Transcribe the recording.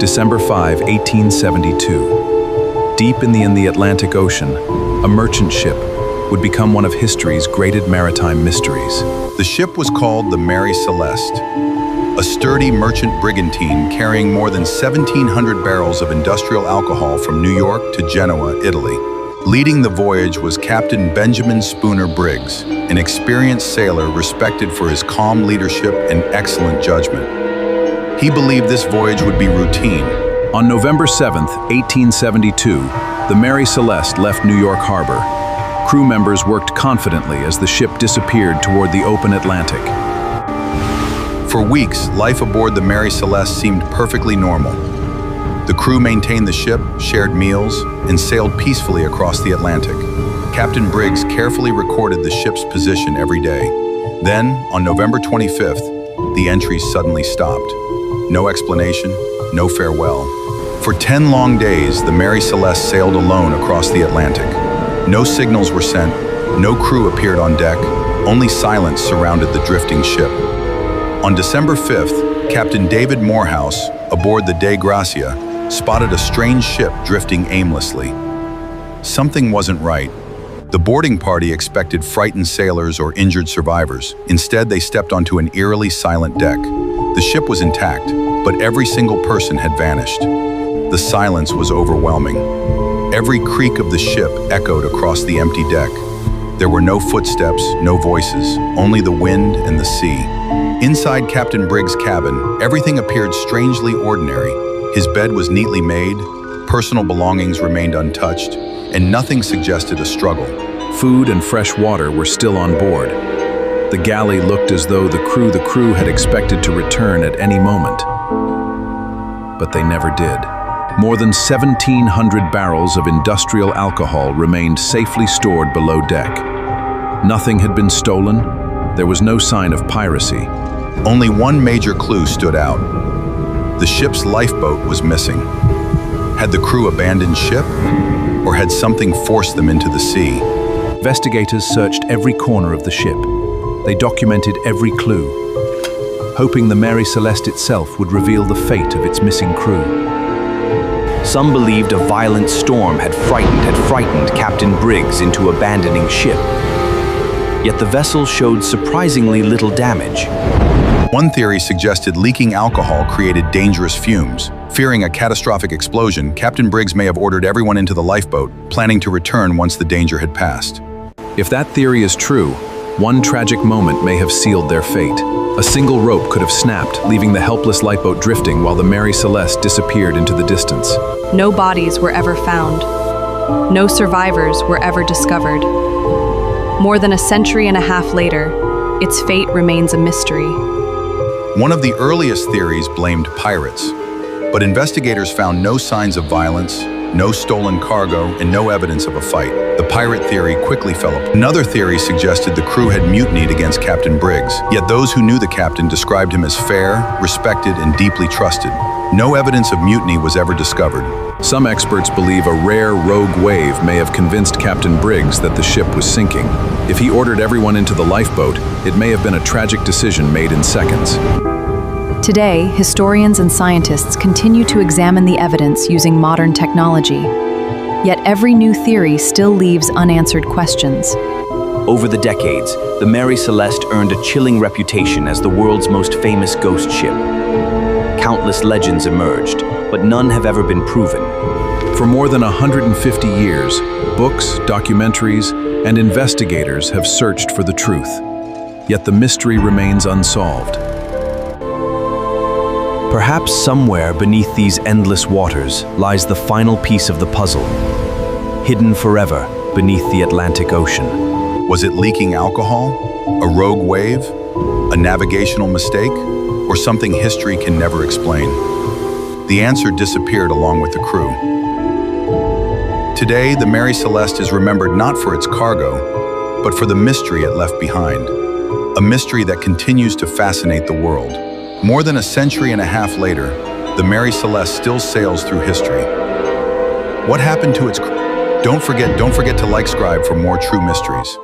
December 5, 1872. Deep in the Atlantic Ocean, a merchant ship would become one of history's greatest maritime mysteries. The ship was called the Mary Celeste, a sturdy merchant brigantine carrying more than 1,700 barrels of industrial alcohol from New York to Genoa, Italy. Leading the voyage was Captain Benjamin Spooner Briggs, an experienced sailor respected for his calm leadership and excellent judgment. He believed this voyage would be routine. On November 7, 1872, the Mary Celeste left New York Harbor. Crew members worked confidently as the ship disappeared toward the open Atlantic. For weeks, life aboard the Mary Celeste seemed perfectly normal. The crew maintained the ship, shared meals, and sailed peacefully across the Atlantic. Captain Briggs carefully recorded the ship's position every day. Then, on November 25th, the entries suddenly stopped. No explanation, no farewell. For 10 long days, the Mary Celeste sailed alone across the Atlantic. No signals were sent, no crew appeared on deck, only silence surrounded the drifting ship. On December 5th, Captain David Morehouse, aboard the De Gracia, spotted a strange ship drifting aimlessly. Something wasn't right. The boarding party expected frightened sailors or injured survivors. Instead, they stepped onto an eerily silent deck. The ship was intact, but every single person had vanished. The silence was overwhelming. Every creak of the ship echoed across the empty deck. There were no footsteps, no voices, only the wind and the sea. Inside Captain Briggs' cabin, everything appeared strangely ordinary. His bed was neatly made, personal belongings remained untouched, and nothing suggested a struggle. Food and fresh water were still on board. The galley looked as though the crew had expected to return at any moment. But they never did. More than 1,700 barrels of industrial alcohol remained safely stored below deck. Nothing had been stolen. There was no sign of piracy. Only one major clue stood out. The ship's lifeboat was missing. Had the crew abandoned ship, or had something forced them into the sea? Investigators searched every corner of the ship. They documented every clue, hoping the Mary Celeste itself would reveal the fate of its missing crew. Some believed a violent storm had frightened Captain Briggs into abandoning ship. Yet the vessel showed surprisingly little damage. One theory suggested leaking alcohol created dangerous fumes. Fearing a catastrophic explosion, Captain Briggs may have ordered everyone into the lifeboat, planning to return once the danger had passed. If that theory is true, one tragic moment may have sealed their fate. A single rope could have snapped, leaving the helpless lifeboat drifting while the Mary Celeste disappeared into the distance. No bodies were ever found. No survivors were ever discovered. More than a century and a half later, its fate remains a mystery. One of the earliest theories blamed pirates, but investigators found no signs of violence, no stolen cargo, and no evidence of a fight. The pirate theory quickly fell apart. Another theory suggested the crew had mutinied against Captain Briggs, yet those who knew the captain described him as fair, respected, and deeply trusted. No evidence of mutiny was ever discovered. Some experts believe a rare rogue wave may have convinced Captain Briggs that the ship was sinking. If he ordered everyone into the lifeboat, it may have been a tragic decision made in seconds. Today, historians and scientists continue to examine the evidence using modern technology. Yet every new theory still leaves unanswered questions. Over the decades, the Mary Celeste earned a chilling reputation as the world's most famous ghost ship. Countless legends emerged, but none have ever been proven. For more than 150 years, books, documentaries, and investigators have searched for the truth. Yet the mystery remains unsolved. Perhaps somewhere beneath these endless waters lies the final piece of the puzzle, hidden forever beneath the Atlantic Ocean. Was it leaking alcohol? A rogue wave? A navigational mistake? Or something history can never explain? The answer disappeared along with the crew. Today, the Mary Celeste is remembered not for its cargo, but for the mystery it left behind. A mystery that continues to fascinate the world. More than a century and a half later, the Mary Celeste still sails through history. What happened to its crew? Don't forget to like, subscribe for more true mysteries.